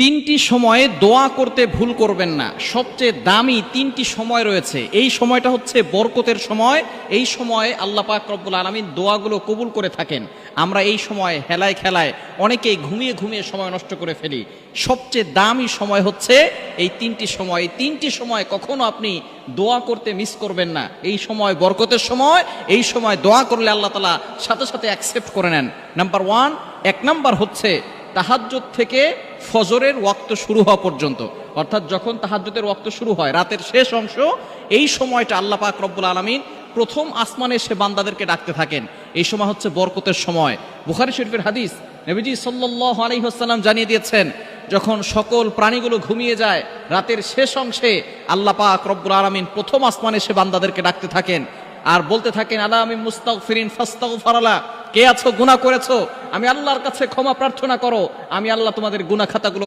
তিনটি সময়ে দোয়া করতে ভুল করবেন না। সবচেয়ে দামি তিনটি সময় রয়েছে। এই সময়টা হচ্ছে বরকতের সময়। এই সময়ে আল্লাহ পাক রব্বুল আলামিন দোয়াগুলো কবুল করে থাকেন। আমরা এই সময় হেলায় খেলায় অনেকেই ঘুমিয়ে ঘুমিয়ে সময় নষ্ট করে ফেলি। সবচেয়ে দামি সময় হচ্ছে এই তিনটি সময়। এই তিনটি সময় কখনো আপনি দোয়া করতে মিস করবেন না। এই সময় বরকতের সময়, এই সময় দোয়া করলে আল্লাহ তাআলা সাথে সাথে অ্যাকসেপ্ট করে নেন। নাম্বার ওয়ান, এক নাম্বার হচ্ছে তাহাজ্জুদ থেকে ফজরের ওয়াক্ত শুরু হওয়া পর্যন্ত, অর্থাৎ যখন তাহাজ্জুদের ওয়াক্ত শুরু হয় রাতের শেষ অংশ, এই সময়টা আল্লাহ পাক রব্বুল আলামিন প্রথম আসমানে এসে বান্দাদেরকে ডাকতে থাকেন। এই সময় হচ্ছে বরকতের সময়। বুখারী শরীফের হাদিস, নবীজি সাল্লাল্লাহু আলাইহি ওয়াসাল্লাম জানিয়ে দিয়েছেন, যখন সকল প্রাণীগুলো ঘুমিয়ে যায় রাতের শেষ অংশে আল্লাহ পাক রব্বুল আলামিন প্রথম আসমানে এসে বান্দাদেরকে ডাকতে থাকেন আর বলতে থাকেন, আলা আমি মুস্তাগফিরিন ফাস্তাগফারালা, কে আছো গুনাহ করেছো, আমি আল্লাহর কাছে ক্ষমা প্রার্থনা করো, আমি আল্লাহ তোমাদের গুনাহ খাতাগুলো